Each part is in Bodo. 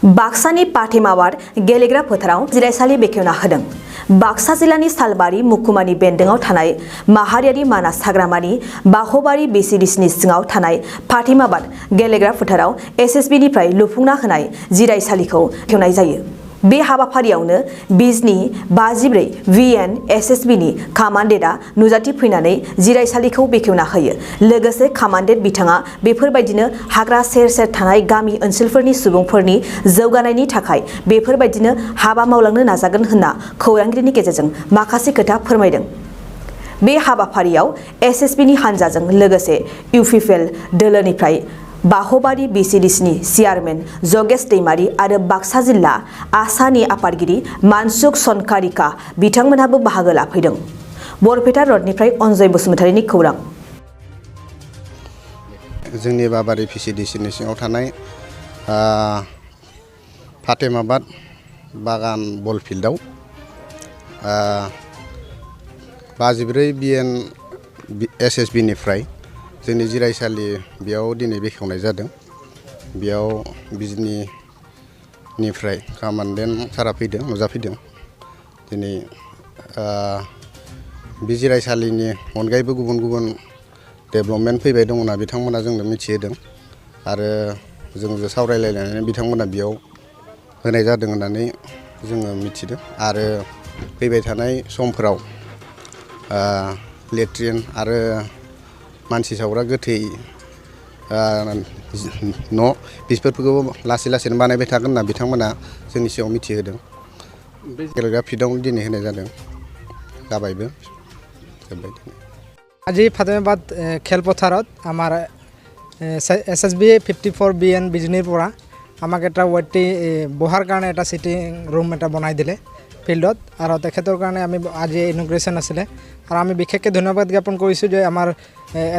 बाक्सानि पाठेमावार गेलेग्रा फोथाराव जिरायसालि बेखेवना होदों। बाक्सा जिल्लानि सालबारि मुखुमानि बेन्दोङाव थानाय माहारियारि मानास हाग्रामानि बाखबारि बिसिडिसिनि सिङाव थानाय पाठेमावार गेलेग्रा फोथाराव एसएसबिनिफ्राय लुफुंना होनाय जिरायसालिखौ बेखेवनाय जायो। बे हाबाफारियावनो बिजनि 54 VN एसएसबिनि कामान्डेटआ नुजाथि फैनानै जिरायसालिखौ बेखेवना होयो। लोगोसे कामान्डेट बिथाङा बेफोरबायदिनो हाग्रा सेर सेर थानाय गामि ओनसोलफोरनि सुबुंफोरनि जौगानायनि थाखाय बेफोरबायदिनो हाबा मावलांनो नाजागोन होनना खौरांगिरिनि गेजेरजों माखासे खोथा फोरमायदों। बे हाबाफारियाव एसएसबिनि हानजाजों लोगोसे इउपिपिएल दोलोनिफ्राय बाखबारि बिसिडिसिनि चेयारमेन जगेश दैमारी आरो बाक्सा जिल्ला आसानि आफादगिरि मानसुक सनकारिका बिथांमोनहाबो बाहागो लाफैदों। बरपेटा रडनिफ्राय अनजय बसुमतारीनि खौरां। जोंनि बाबारि बिसिडिसिनि सिङाव थानाय फातेमाबाद बागान बल फिल्डआव 54 BN एसएसबिनिफ्राय जोंनि जिरायसालि बेयाव दिनै बेखेवनाय जादों। बेयाव बिजनिनिफ्राय कामान्डेन्ट सारा फैदों, नुजाफैदों। दिनै बे जिरायसालिनि अनगायैबो गुबुन गुबुन डेभेलपमेन्ट फैबाय दं होनना बिथांमोना जोंनो मिथिहोदों आरो जोंजों सावरायलायनानै बिथांमोना बेयाव होनाय जादों होननानै जोङो मिथिदों आरो फैबाय थानाय समफोराव लेट्रिन आरो मानसि सावग्रा गोथै न' बिफोरखौबो लासै लासैनो बानायबाय थागोन होनना बिथांमोना जोंनि सिगाङाव मिथिहोदों। गेलेग्रा फिल्डआव दिनै होनाय जादों, जाबायबो जोब्बाय। আজি ফাতেমাবাদ খেলপথাৰত আমাৰ SSB 54 BN বিজনীৰ পৰা আমাক এটা বহাৰ কাৰণে এটা সিটিং ৰুম এটা বনাই দিলে ফিল্ডত আৰু তেখেতৰ কাৰণে আমি আজি ইনগ্ৰেশ্যন আছিলে আৰু আমি বিশেষকৈ ধন্যবাদ জ্ঞাপন কৰিছোঁ যে আমাৰ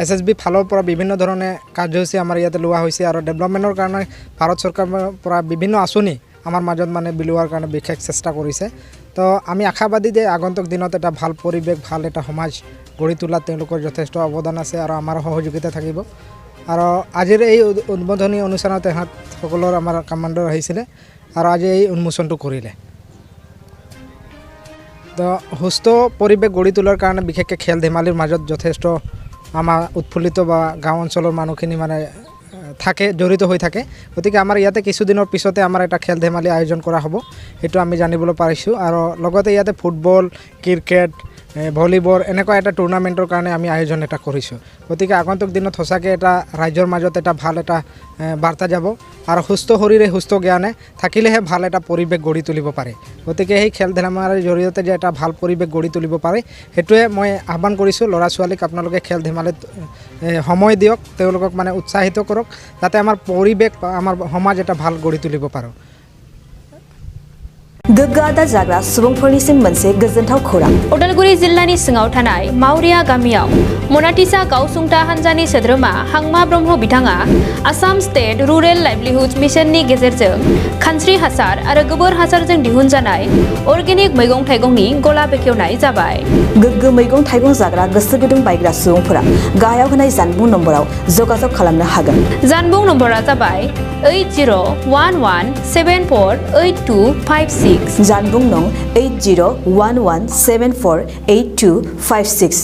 SSB ফালৰ পৰা বিভিন্ন ধৰণে কাৰ্যসূচী আমাৰ ইয়াতে লোৱা হৈছে আৰু ডেভেলপমেণ্টৰ কাৰণে ভাৰত চৰকাৰৰ পৰা বিভিন্ন আঁচনি আমাৰ মাজত মানে বিলোৱাৰ কাৰণে বিশেষ চেষ্টা কৰিছে। তো আমি আশাবাদী যে আগন্তুক দিনত এটা ভাল পৰিৱেশ, ভাল এটা সমাজ গঢ়ি তোলাত তেওঁলোকৰ যথেষ্ট অৱদান আছে আৰু আমাৰ সহযোগিতা থাকিব। আৰু আজিৰ এই উদ্বোধনী অনুষ্ঠানত তেখেত সকলৰ আমাৰ কামাণ্ডাৰ আহিছিলে আৰু আজি এই উন্মোচনটো কৰিলে। তো সুস্থ পৰিৱেশ গঢ়ি তোলাৰ কাৰণে বিশেষকৈ খেল ধেমালিৰ মাজত যথেষ্ট আমাৰ উৎফুল্লিত বা গাঁও অঞ্চলৰ মানুহখিনি মানে থাকে, জড়িত হৈ থাকে। গতিকে আমাৰ ইয়াতে কিছুদিনৰ পিছতে আমাৰ এটা খেল ধেমালি আয়োজন কৰা হ'ব, সেইটো আমি জানিবলৈ পাৰিছোঁ। আৰু লগতে ইয়াতে ফুটবল, ক্ৰিকেট, ভলীবল এনেকুৱা এটা টুৰ্ণামেণ্টৰ কাৰণে আমি আয়োজন এটা কৰিছোঁ। গতিকে আগন্তুক দিনত সঁচাকৈ এটা ৰাজ্যৰ মাজত এটা ভাল এটা বাৰ্তা যাব আৰু সুস্থ শৰীৰে সুস্থ জ্ঞানে থাকিলেহে ভাল এটা পৰিৱেশ গঢ়ি তুলিব পাৰে। গতিকে সেই খেল ধেমালিৰ জৰিয়তে যে এটা ভাল পৰিৱেশ গঢ়ি তুলিব পাৰে সেইটোৱে মই আহ্বান কৰিছোঁ। ল'ৰা ছোৱালীক আপোনালোকে খেল ধেমালিত সময় दियक, তেওঁলোকক মানে উৎসাহিত কৰক যাতে আমাৰ পৰিৱেশ আমাৰ সমাজ এটা ভাল গঢ়ি তুলিব পাৰোঁ। गोग्गो आदार जाग्रा सुबुंफोरनिसिम मोनसे गोजोनथाव खौरां। उदालगुरि जिल्लानि सिङाव थानाय मावरिया गामियाव मनाटिसा गावसुंथा हानजानि सोद्रोमा हांमा ब्रह्म बिथाङा आसाम स्टेट रुरेल लाइवलिहुड मिशननि गेजेरजों खानस्रि हासार आरो गोबोर हासारजों दिहुनजानाय अर्गेनिक मैगं थाइगंनि गला बेखेवनाय जाबाय। गोग्गो मैगं थाइगं जाग्रा गोसो गुदुं बायग्रा सुबुंफोरा गाहायाव होनाय जानबुं नम्बराव जगाजग खालामनो हागोन। जानबुं नम्बरा जाबाय 8011748256। जानबुं नं 8011748256।